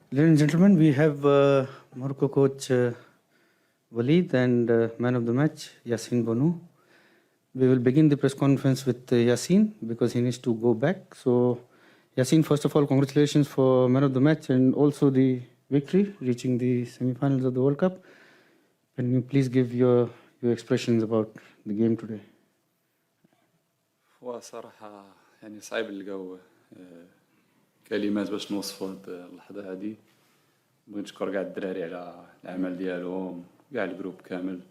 Ladies and gentlemen, we have Morocco coach Walid and man of the match Yassin Bonu. We will begin the press conference with Yassin because he needs to go back. So, Yassin, first of all, congratulations for man of the match and also the victory, reaching the semi-finals of the World Cup. Can you please give your expressions about the game today? هو صراحة يعني صعيب نلقاو كلمات باش نوصفوا هاد اللحظة هادي. بغيت نشكر كاع الدراري على العمل ديالهم، كاع الجروب كامل،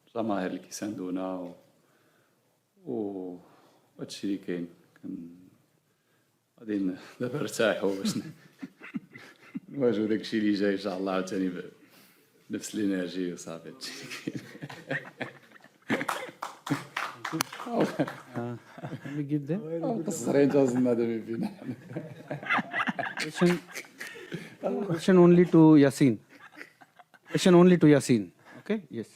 الجماهير اللي كيساندونا و هادشي اللي كاين. غادي دابا نرتاحوا باش نواجهوا داكشي اللي جاي ان شاء الله عاوتاني بنفس الانرجي وصافي. هادشي اللي كاين. Can we give them? قصرين توصلنا دابا فينا. Question only to Yassin. Question only to Yassin. Okay? Yes.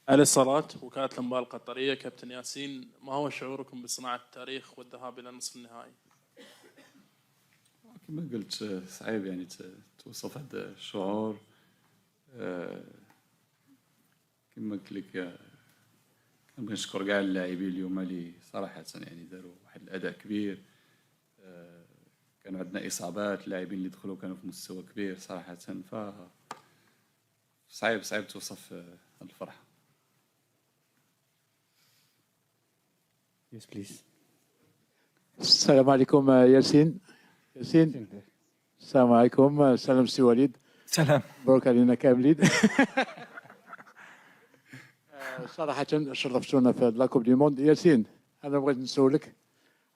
على الصلاة وكالة الأنباء القطرية. كابتن ياسين، ما هو شعوركم بصناعة التاريخ والذهاب إلى نصف النهائي؟ كما قلت صعيب يعني توصف هذا الشعور. كما قلت لك كنبغي نشكر كاع اللاعبين اليوم اللي صراحة يعني داروا واحد الأداء كبير. كانوا عندنا إصابات، اللاعبين اللي دخلوا كانوا في مستوى كبير صراحة، ف صعيب توصف هذه الفرحة. Yes, please. السلام عليكم ياسين. السلام عليكم. سلام سي وليد. سلام. مبروك علينا كاملين. صراحة شرفتونا في لاكوب دي موند. ياسين، أنا بغيت نسولك،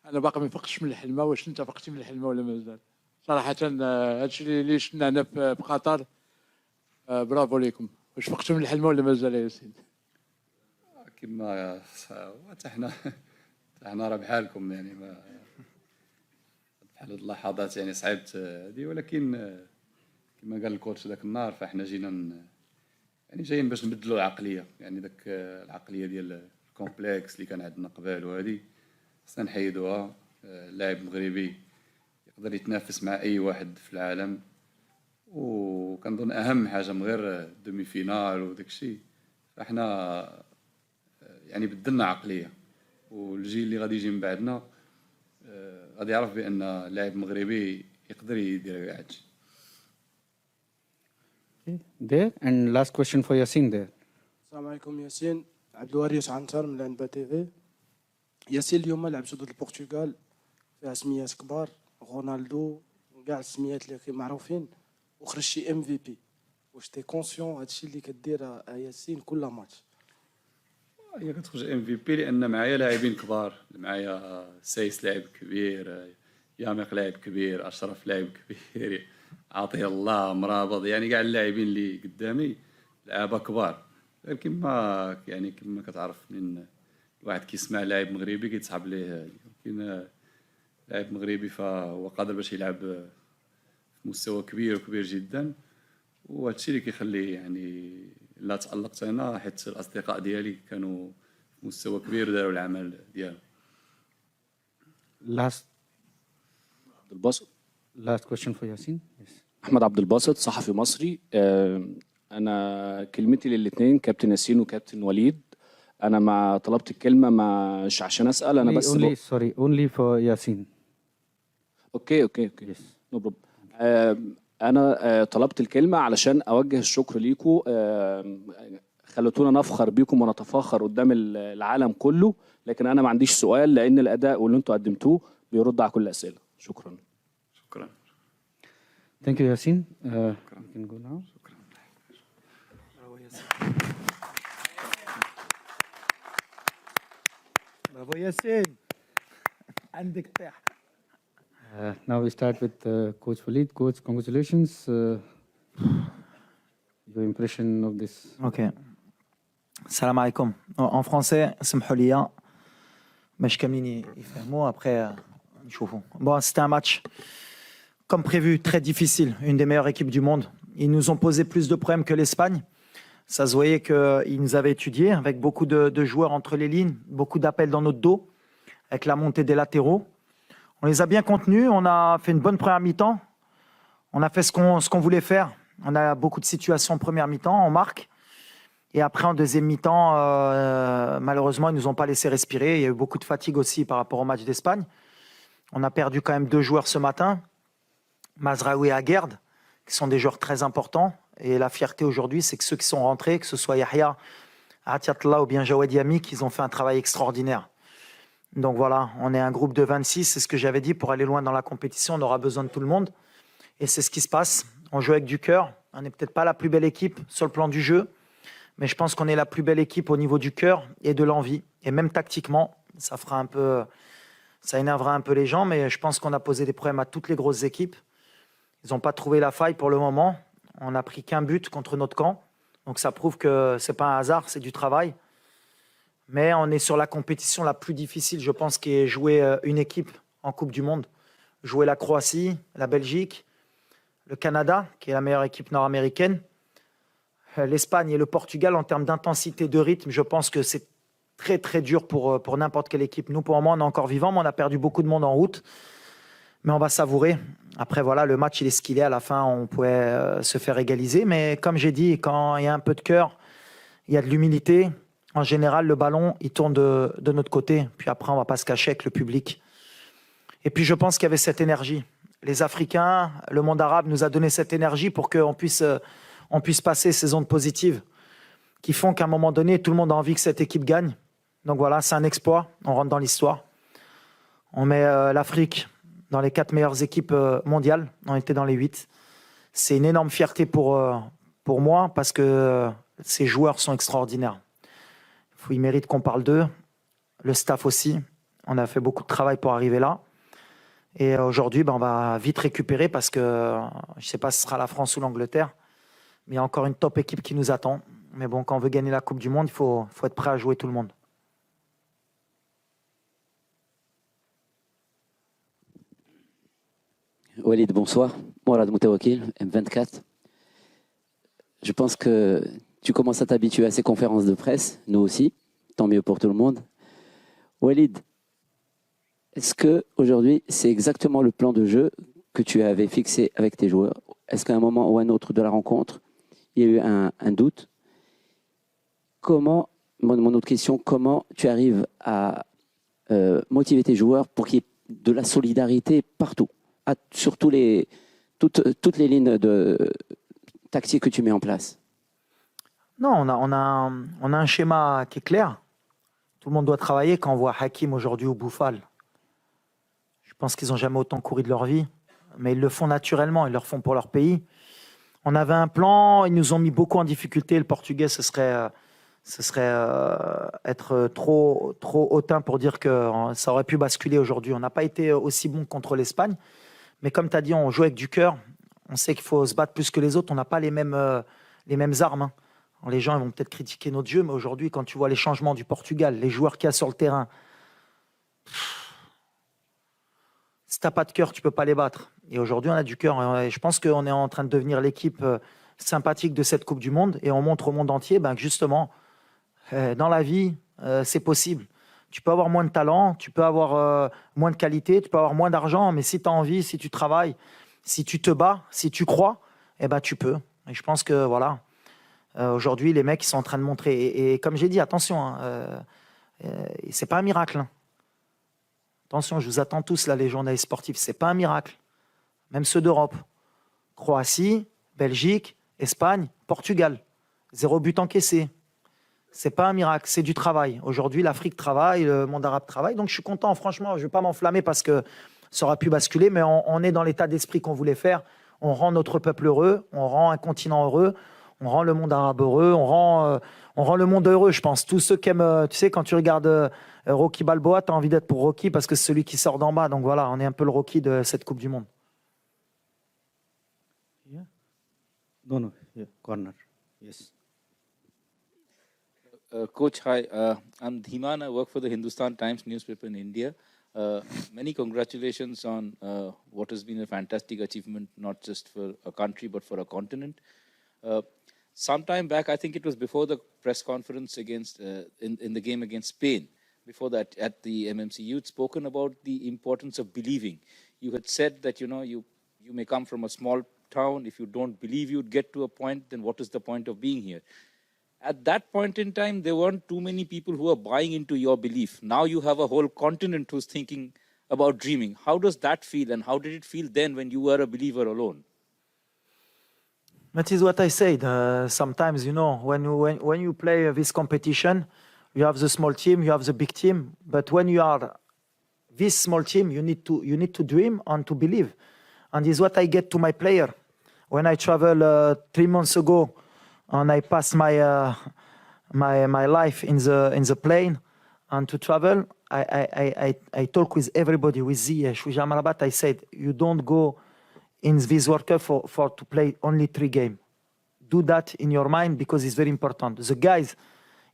أنا باقي ما فقتش من الحلمة، واش أنت فقتي من الحلمة ولا مازال؟ صراحة هادشي اللي شفنا هنا في قطر، برافو ليكم. واش فقتوا من الحلمة ولا مازال يا ياسين؟ كما حنا راه بحالكم يعني، ما بحال هاد اللحظات يعني صعيبت هادي، ولكن كما قال الكوتش ذاك النهار، فاحنا جينا يعني جايين باش نبدلوا العقليه، يعني داك العقليه ديال الكومبلكس اللي كان عندنا قبل وهذه خصنا نحيدوها. اللاعب المغربي يقدر يتنافس مع اي واحد في العالم، وكنظن اهم حاجه من غير دومي فينال وداك الشيء، فاحنا يعني بدلنا عقليه، والجيل اللي غادي يجي من بعدنا غادي يعرف بان اللاعب مغربي يقدر يدير كاع هادشي. There and last question for Yassin there. السلام عليكم ياسين. عبد الوارث عنتر من العنبه تي في. ياسين، اليوم لعبتوا ضد البرتغال، فيها سميات كبار، رونالدو وكاع السميات اللي معروفين، وخرجتي ام في بي. واش تي كونسيون هادشي اللي كدير ياسين كل ماتش؟ هي كتخرج ام في بي لان معايا لاعبين كبار، معايا سايس لاعب كبير، يامق لاعب كبير، اشرف لاعب كبير، عطيه الله مرابط، يعني كاع اللاعبين اللي قدامي لعابه كبار. لكن ما يعني كما كتعرف من الواحد كيسمع لاعب مغربي كيتصعب ليه، لكن لاعب مغربي فهو قادر باش يلعب في مستوى كبير وكبير جدا، وهذا الشيء اللي كيخليه يعني لا تألقت انا، حيت الاصدقاء ديالي كانوا في مستوى كبير وداروا العمل ديالهم. Last عبد الباسط. last question for Yassin. Yes. احمد عبد الباسط، صحفي مصري. انا كلمتي للاثنين، كابتن ياسين وكابتن وليد. انا ما طلبت الكلمه مش عشان اسال، انا بس only for Yassin. اوكي Yes. نو بروبلم. انا طلبت الكلمه علشان اوجه الشكر ليكم. خلتونا نفخر بيكم ونتفاخر قدام العالم كله، لكن انا ما عنديش سؤال لان الاداء واللي انتوا قدمتوه بيرد على كل الاسئله. شكرا. Thank you, Yassin. You can go now. برافو ياسين، عندك طيح. Now we start with Coach Walid. Coach, congratulations. Your impression of this. Ok. Salam alaikum. En français, سمحوا لي باش كاملين يفهموا après نشوفوا. Bon, c'était un match comme prévu très difficile, une des meilleures équipes du monde. Ils nous ont posé plus de problèmes que l'Espagne. Ça se voyait qu'ils nous avaient étudiés avec beaucoup de joueurs entre les lignes, beaucoup d'appels dans notre dos, avec la montée des latéraux. On les a bien contenus. On a fait une bonne première mi-temps. On a fait ce qu'on voulait faire. On a beaucoup de situations en première mi-temps. On marque. Et après, en deuxième mi-temps, malheureusement, ils ne nous ont pas laissé respirer. Il y a eu beaucoup de fatigue aussi par rapport au match d'Espagne. On a perdu quand même 2 joueurs ce matin, Mazraoui et Aguerd, qui sont des joueurs très importants. Et la fierté aujourd'hui, c'est que ceux qui sont rentrés, que ce soit Yahya, Atiatla ou bien Jawed Yamik, ils ont fait un travail extraordinaire. Donc voilà, on est un groupe de 26, c'est ce que j'avais dit, pour aller loin dans la compétition, on aura besoin de tout le monde. Et c'est ce qui se passe. On joue avec du cœur. On n'est peut-être pas la plus belle équipe sur le plan du jeu, mais je pense qu'on est la plus belle équipe au niveau du cœur et de l'envie. Et même tactiquement, ça énervera un peu les gens, mais je pense qu'on a posé des problèmes à toutes les grosses équipes. Ils n'ont pas trouvé la faille pour le moment. On n'a pris qu'un but contre notre camp. Donc ça prouve que ce n'est pas un hasard, c'est du travail. Mais on est sur la compétition la plus difficile, je pense, qui est jouer une équipe en Coupe du Monde. Jouer la Croatie, la Belgique, le Canada, qui est la meilleure équipe nord-américaine, l'Espagne et le Portugal. En termes d'intensité de rythme, je pense que c'est très très dur pour n'importe quelle équipe. Nous, pour le moment, on est encore vivants, mais on a perdu beaucoup de monde en route. Mais on va savourer. Après, voilà, le match, il est ce qu'il est. À la fin, on pouvait se faire égaliser. Mais comme j'ai dit, quand il y a un peu de cœur, il y a de l'humilité. En général, le ballon, il tourne de notre côté. Puis après, on ne va pas se cacher avec le public. Et puis, je pense qu'il y avait cette énergie. Les Africains, le monde arabe nous a donné cette énergie pour qu'on puisse passer ces ondes positives qui font qu'à un moment donné, tout le monde a envie que cette équipe gagne. Donc voilà, c'est un exploit. On rentre dans l'histoire. On met l'Afrique dans les 4 meilleures équipes mondiales. On était dans les 8. C'est une énorme fierté pour moi parce que ces joueurs sont extraordinaires. Ils méritent qu'on parle d'eux. Le staff aussi. On a fait beaucoup de travail pour arriver là. Et aujourd'hui, on va vite récupérer parce que je ne sais pas si ce sera la France ou l'Angleterre, mais il y a encore une top équipe qui nous attend. Mais bon, quand on veut gagner la Coupe du Monde, il faut être prêt à jouer tout le monde. Walid, bonsoir. Mourad Moutawakil, M24. Je pense que tu commences à t'habituer à ces conférences de presse, nous aussi, tant mieux pour tout le monde. Walid, est-ce qu'aujourd'hui, c'est exactement le plan de jeu que tu avais fixé avec tes joueurs? Est-ce qu'à un moment ou un autre de la rencontre, il y a eu un doute? Mon autre question, comment tu arrives à motiver tes joueurs pour qu'il y ait de la solidarité partout, sur toutes les lignes tactiques que tu mets en place? Non, on a un schéma qui est clair. Tout le monde doit travailler. Quand on voit Hakim aujourd'hui ou Bouffal, je pense qu'ils n'ont jamais autant couru de leur vie, mais ils le font naturellement, ils le font pour leur pays. On avait un plan, ils nous ont mis beaucoup en difficulté. Le Portugais, ce serait être trop hautain pour dire que ça aurait pu basculer aujourd'hui. On n'a pas été aussi bon contre l'Espagne, mais comme tu as dit, on joue avec du cœur. On sait qu'il faut se battre plus que les autres. On n'a pas les mêmes armes. Hein. Alors, les gens ils vont peut-être critiquer notre jeu, mais aujourd'hui, quand tu vois les changements du Portugal, les joueurs qu'il y a sur le terrain, si tu n'as pas de cœur, tu ne peux pas les battre. Et aujourd'hui, on a du cœur. Et je pense qu'on est en train de devenir l'équipe sympathique de cette Coupe du Monde. Et on montre au monde entier que justement, dans la vie, c'est possible. Tu peux avoir moins de talent, tu peux avoir moins de qualité, tu peux avoir moins d'argent, mais si tu as envie, si tu travailles, si tu te bats, si tu crois, tu peux. Et je pense que voilà, aujourd'hui, les mecs ils sont en train de montrer. Et comme j'ai dit, attention, c'est pas un miracle. Hein. Attention, je vous attends tous, là, les journalistes sportifs, c'est pas un miracle. Même ceux d'Europe. Croatie, Belgique, Espagne, Portugal. 0 but encaissé. C'est pas un miracle, c'est du travail. Aujourd'hui, l'Afrique travaille, le monde arabe travaille. Donc, je suis content, franchement, je ne vais pas m'enflammer parce que ça aurait pu basculer, mais on est dans l'état d'esprit qu'on voulait faire. On rend notre peuple heureux, on rend un continent heureux, on rend le monde arabe heureux, on rend le monde heureux, je pense. Tous ceux qui aiment, tu sais, quand tu regardes Rocky Balboa, tu as envie d'être pour Rocky parce que c'est celui qui sort d'en bas. Donc voilà, on est un peu le Rocky de cette Coupe du Monde. Yeah. No, yeah, corner. Yes. Coach, hi. I'm Dhiman. I work for the Hindustan Times newspaper in India. Many congratulations on what has been a fantastic achievement, not just for a country, but for a continent. Some time back, I think it was before the press conference in the game against Spain, before that at the MMC, you'd spoken about the importance of believing. You had said that, you know, you may come from a small town. If you don't believe you'd get to a point, then what is the point of being here? At that point in time, there weren't too many people who were buying into your belief. Now you have a whole continent who's thinking about dreaming. How does that feel, and how did it feel then when you were a believer alone? That is what I said. Sometimes, you know, when you play this competition, you have the small team, you have the big team. But when you are this small team, you need to dream and to believe. And this is what I get to my player. When I travel 3 months ago, and I pass my life in the plane, and to travel, I talk with everybody, with Ziyech, with Amrabat. I said, you don't go in this World Cup for to play only 3 games. Do that in your mind because it's very important. The guys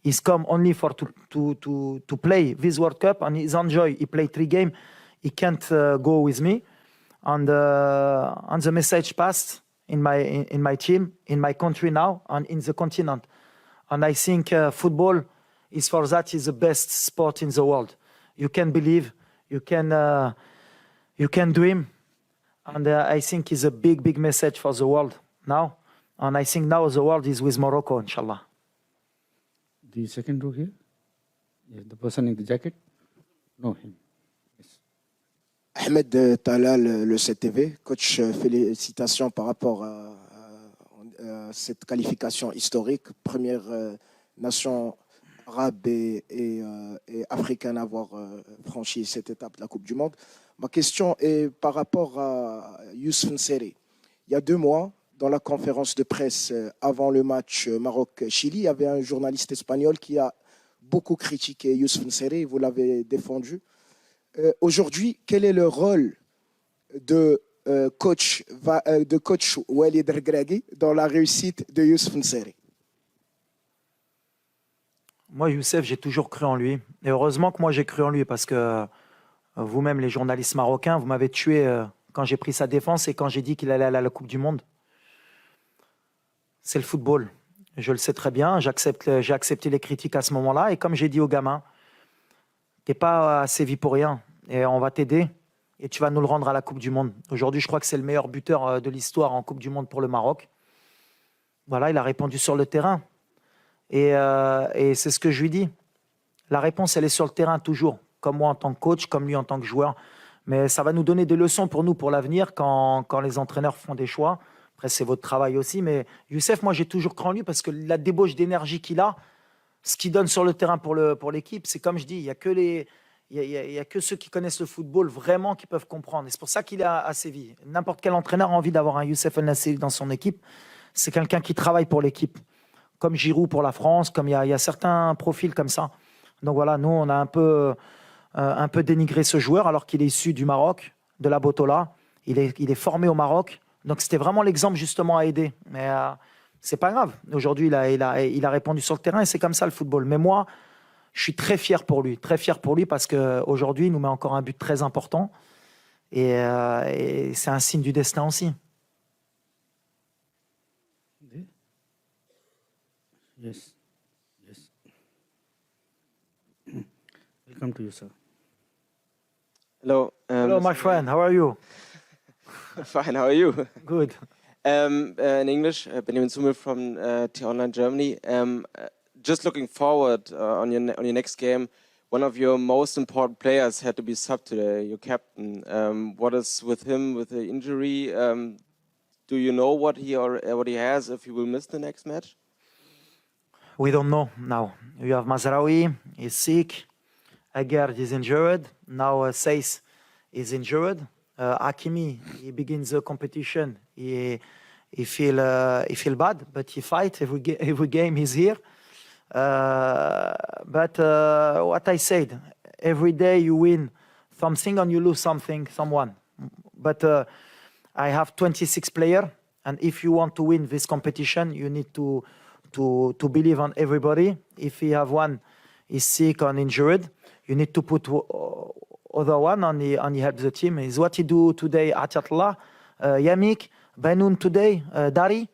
is come only for to play this World Cup and he's enjoy. He play 3 games. He can't go with me. And the message passed in my team, in my country now, and in the continent. And I think football is for that is the best sport in the world. You can believe, you can dream, and I think it's a big message for the world now. And I think now the world is with Morocco, inshallah. The second row here. Yeah, the person in the jacket. No, him. Yes. Ahmed Talal, le CTV. Coach, félicitations par rapport à cette qualification historique. Première nation arabe et africaine à avoir franchi cette étape de la Coupe du Monde. Ma question est par rapport à Youssouf N'Sery. Il y a 2 mois, dans la conférence de presse avant le match Maroc-Chili, il y avait un journaliste espagnol qui a beaucoup critiqué Youssouf N'Sery, vous l'avez défendu. Aujourd'hui, quel est le rôle de coach Walid Regragui dans la réussite de Youssouf N'Sery? Moi, Youssef, j'ai toujours cru en lui. Et heureusement que moi, j'ai cru en lui parce que vous-même, les journalistes marocains, vous m'avez tué quand j'ai pris sa défense et quand j'ai dit qu'il allait aller à la Coupe du Monde. C'est le football. Je le sais très bien. J'ai accepté les critiques à ce moment-là. Et comme j'ai dit aux gamins, t'es pas à Séville pour rien. Et on va t'aider. Et tu vas nous le rendre à la Coupe du Monde. Aujourd'hui, je crois que c'est le meilleur buteur de l'histoire en Coupe du Monde pour le Maroc. Voilà, il a répondu sur le terrain. Et c'est ce que je lui dis. La réponse, elle est sur le terrain toujours. Comme moi en tant que coach, comme lui en tant que joueur. Mais ça va nous donner des leçons pour nous, pour l'avenir, quand les entraîneurs font des choix. Après, c'est votre travail aussi. Mais Youssef, moi, j'ai toujours cru en lui parce que la débauche d'énergie qu'il a, ce qu'il donne sur le terrain pour l'équipe, c'est comme je dis, il y a que ceux qui connaissent le football vraiment qui peuvent comprendre. Et c'est pour ça qu'il est à Séville. N'importe quel entraîneur a envie d'avoir un Youssef El Nassiri dans son équipe. C'est quelqu'un qui travaille pour l'équipe. Comme Giroud pour la France, comme il y a certains profils comme ça. Donc voilà, nous, on a un peu dénigré ce joueur alors qu'il est issu du Maroc, de la Botola. Il est formé au Maroc. Donc c'était vraiment l'exemple justement à aider. Mais c'est pas grave. Aujourd'hui, il a répondu sur le terrain et c'est comme ça le football. Mais moi, je suis très fier pour lui parce qu'aujourd'hui, il nous met encore un but très important. Et c'est un signe du destin aussi. Yes. Welcome to you, sir. Hello. Hello, my friend. How are you? Fine. How are you? Good. In English, Benjamin Zumel from T-Online Germany. Just looking forward on your next game, one of your most important players had to be subbed today, your captain. What is with him with the injury? Do you know what he has, if he will miss the next match? We don't know now. You have Mazraoui, he's sick. Aguerd is injured. Now Seyss is injured. Hakimi, he begins the competition. He feel bad, but he fight every game he's here. But what I said, every day you win something and you lose someone. But I have 26 players, and if you want to win this competition, you need to believe on everybody. If you have one is sick or injured, you need to put other one and he helps the team. Is what he do today at Atla, Yamik, Benoun today, Dari.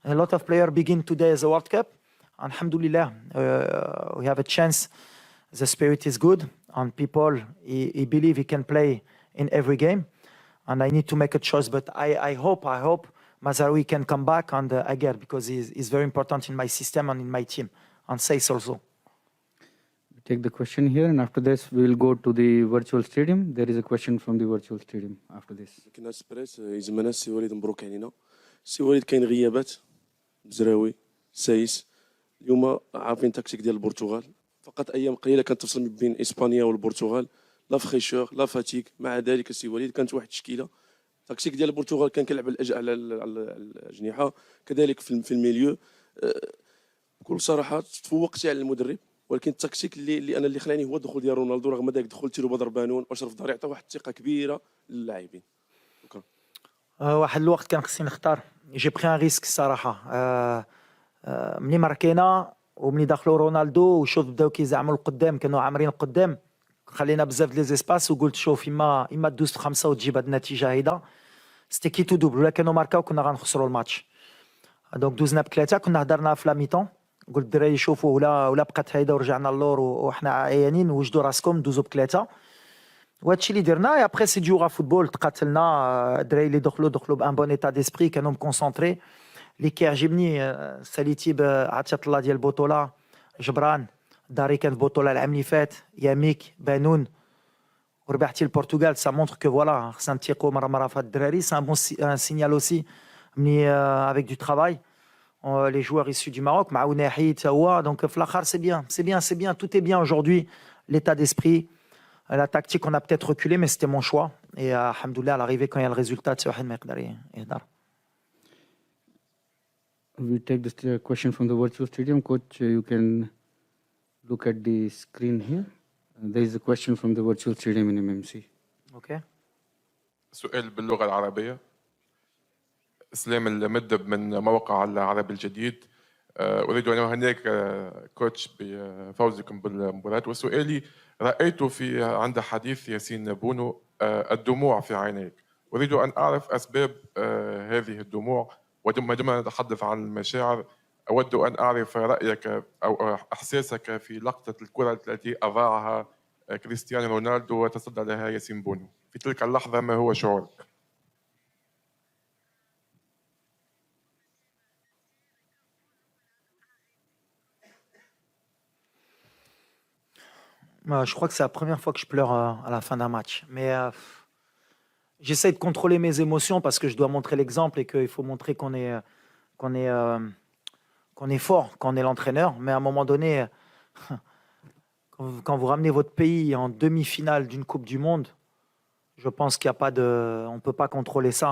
A lot of players begin today as a World Cup. Alhamdulillah, we have a chance the spirit is good, and people he believe he can play in every game, and I need to make a choice. But I hope Mazraoui can come back and Aguerd, because he's very important in my system and in my team, and Saiss also. We take the question here, and after this we will go to the virtual stadium. There is a question from the virtual stadium after this. كنا سبريس يزمنا السي وليد مبروك علينا. السي وليد كاين غيابات مزراوي سايس اليوم عارفين تكتيك ديال البرتغال فقط ايام قليله كانت تفصل بين اسبانيا والبرتغال لا فخيشور لا فاتيك مع ذلك السي وليد كانت واحد التشكيله التكتيك ديال البرتغال كان كيلعب على الاجنحه كذلك في الميليو بكل صراحه تفوقتي على المدرب ولكن التكتيك اللي خلاني هو الدخول ديال رونالدو رغم ذلك دخول تيرو بدر بانون واشرف داري عطى واحد الثقه كبيره للاعبين. شكرا. واحد الوقت كان خصني نختار جي بري ان ريسك الصراحه. ملي ماركينا وملي دخلوا رونالدو وشوف بداو كيزعموا القدام كانوا عامرين القدام خلينا بزاف لي زيسباس وقلت شوف اما دوز في 5 وتجيب هاد النتيجه هيدا سيتي كي تو دوبل ولا كانوا ماركاو كنا غنخسروا الماتش. دونك دوزنا ب3 كنا هضرنا في لا ميتون قلت الدراري شوفوا ولا بقات هيدا ورجعنا اللور وحنا عيانين وجدوا راسكم دوزوا ب3 وهادشي اللي درنا. ابخي سي جوغا فوتبول تقاتلنا الدراري اللي دخلوا بان بون ايتا ديسبري كانوا مكونسونطري. اللي كيعجبني ساليتي بعطية الله ديال البطوله جبران داري كان في البطوله العام اللي فات ياميك بانون وربحتي البرتغال سا مونتر كو فوالا خصنا نتيقوا مره في هاد الدراري سي ان بون سينيال اوسي ملي افيك دو ترافاي لي joueurs issus du Maroc معاونا حيد هو دونك في الاخر سي بيان tout est bien aujourd'hui l'état d'esprit la tactique on a peut-être reculé mais c'était mon choix et alhamdoulilah à l'arrivée quand il y a le résultat c'est واحد ما يقدر يهدر. We take this question from the virtual stadium. Coach, you can look at the screen here. There is a question from the virtual stadium in MMC. Okay. سؤال باللغة العربية. إسلام المدب من موقع العربي الجديد. أريد أن أهنئك كوتش بفوزكم بالمباراة وسؤالي رأيت عند حديث ياسين بونو الدموع في عينيك. أريد أن أعرف أسباب هذه الدموع وما دمنا نتحدث عن المشاعر أود أن أعرف رأيك أو إحساسك في لقطة الكرة التي أضاعها كريستيانو رونالدو وتصدى لها ياسين بونو في تلك اللحظة ما هو شعورك؟ Je crois que c'est la première fois que je pleure à la fin d'un match. Mais j'essaie de contrôler mes émotions parce que je dois montrer l'exemple et qu'il faut montrer qu'on est fort, qu'on est l'entraîneur. Mais à un moment donné, quand vous ramenez votre pays en demi-finale d'une Coupe du Monde, je pense qu'il n'y a pas de... On ne peut pas contrôler ça.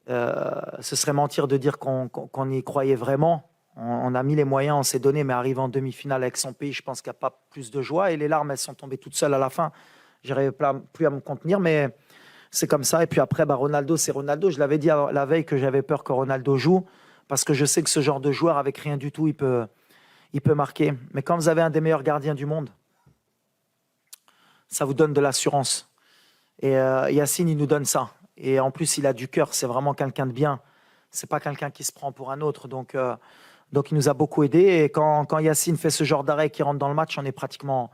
Ce serait mentir de dire qu'on y croyait vraiment. On a mis les moyens, on s'est donné, mais arrivé en demi-finale avec son pays, je pense qu'il n'y a pas plus de joie. Et les larmes, elles sont tombées toutes seules à la fin. Je n'arrivais plus à me contenir, mais c'est comme ça. Et puis après, Ronaldo, c'est Ronaldo. Je l'avais dit la veille que j'avais peur que Ronaldo joue, parce que je sais que ce genre de joueur, avec rien du tout, il peut marquer. Mais quand vous avez un des meilleurs gardiens du monde, ça vous donne de l'assurance. Et Yacine, il nous donne ça. Et en plus, il a du cœur. C'est vraiment quelqu'un de bien. C'est pas quelqu'un qui se prend pour un autre. Donc il nous a beaucoup aidés. Et quand Yacine fait ce genre d'arrêt qui rentre dans le match, on est pratiquement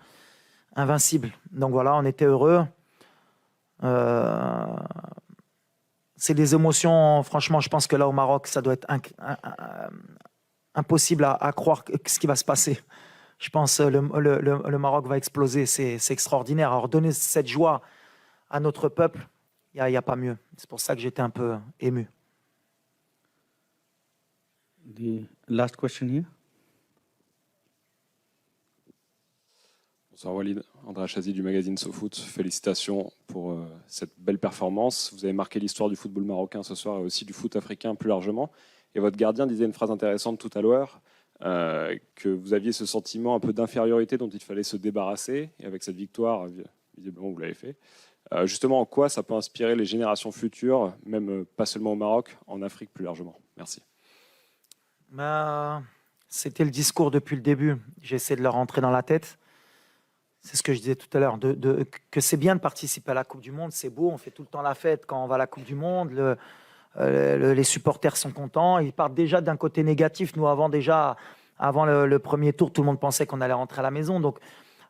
invincible. Donc voilà, on était heureux. C'est des émotions, franchement, je pense que là au Maroc, ça doit être impossible à croire ce qui va se passer. Je pense que le Maroc va exploser, c'est extraordinaire. Alors donner cette joie à notre peuple, il n'y a pas mieux. C'est pour ça que j'étais un peu ému. The last question here. Bonsoir Walid, André Achazi du magazine SoFoot. Félicitations pour cette belle performance. Vous avez marqué l'histoire du football marocain ce soir et aussi du foot africain plus largement. Et votre gardien disait une phrase intéressante tout à l'heure, que vous aviez ce sentiment un peu d'infériorité dont il fallait se débarrasser. Et avec cette victoire, visiblement vous l'avez fait. Justement, en quoi ça peut inspirer les générations futures, même pas seulement au Maroc, en Afrique plus largement? Merci. C'était le discours depuis le début. J'essaie de leur rentrer dans la tête. C'est ce que je disais tout à l'heure, que c'est bien de participer à la Coupe du Monde, c'est beau, on fait tout le temps la fête quand on va à la Coupe du Monde, les supporters sont contents, ils partent déjà d'un côté négatif. Nous, avant le premier tour, tout le monde pensait qu'on allait rentrer à la maison. Donc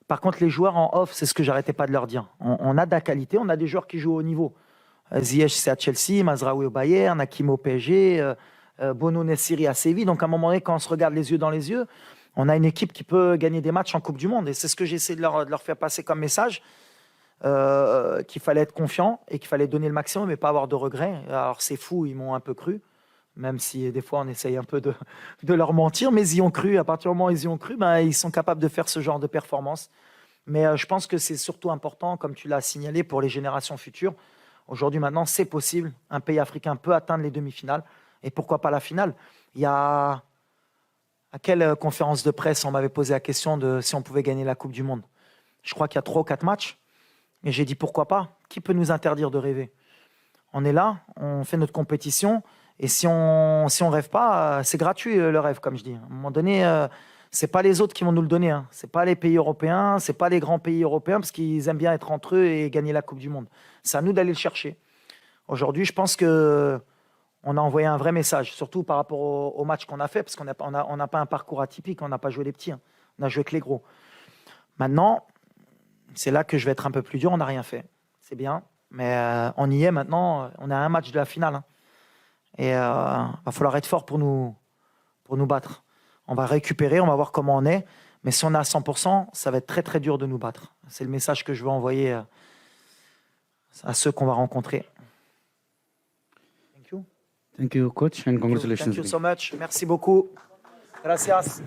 Par contre, les joueurs en off, c'est ce que j'arrêtais pas de leur dire. On a de la qualité, on a des joueurs qui jouent au niveau. Ziyech, c'est à Chelsea, Mazraoui au Bayern, Hakim au PSG, Bono Nessiri à Séville. Donc, à un moment donné, quand on se regarde les yeux dans les yeux, on a une équipe qui peut gagner des matchs en Coupe du Monde. Et c'est ce que j'ai essayé de leur faire passer comme message, qu'il fallait être confiant et qu'il fallait donner le maximum mais pas avoir de regrets. Alors, c'est fou, ils m'ont un peu cru, même si des fois, on essaye un peu de leur mentir, mais ils y ont cru. À partir du moment où ils y ont cru, ils sont capables de faire ce genre de performance. Mais je pense que c'est surtout important, comme tu l'as signalé, pour les générations futures. Aujourd'hui, maintenant, c'est possible. Un pays africain peut atteindre les demi-finales. Et pourquoi pas la finale? Il y a... À quelle conférence de presse on m'avait posé la question de si on pouvait gagner la Coupe du Monde? Je crois qu'il y a 3 ou 4 matchs. Et j'ai dit pourquoi pas? Qui peut nous interdire de rêver? On est là, on fait notre compétition. Et si on rêve pas, c'est gratuit le rêve, comme je dis. À un moment donné, c'est pas les autres qui vont nous le donner. Hein. C'est pas les pays européens, c'est pas les grands pays européens parce qu'ils aiment bien être entre eux et gagner la Coupe du Monde. C'est à nous d'aller le chercher. Aujourd'hui, je pense que on a envoyé un vrai message, surtout par rapport au match qu'on a fait, parce qu'on n'a pas un parcours atypique, on n'a pas joué les petits, hein. On a joué avec les gros. Maintenant, c'est là que je vais être un peu plus dur, on n'a rien fait. C'est bien, mais on y est maintenant, on a un match de la finale. Hein. Et il va falloir être fort pour nous battre. On va récupérer, on va voir comment on est, mais si on est à 100%, ça va être très très dur de nous battre. C'est le message que je veux envoyer à ceux qu'on va rencontrer. Thank you, coach, and congratulations. Thank you so much. Merci beaucoup. Gracias.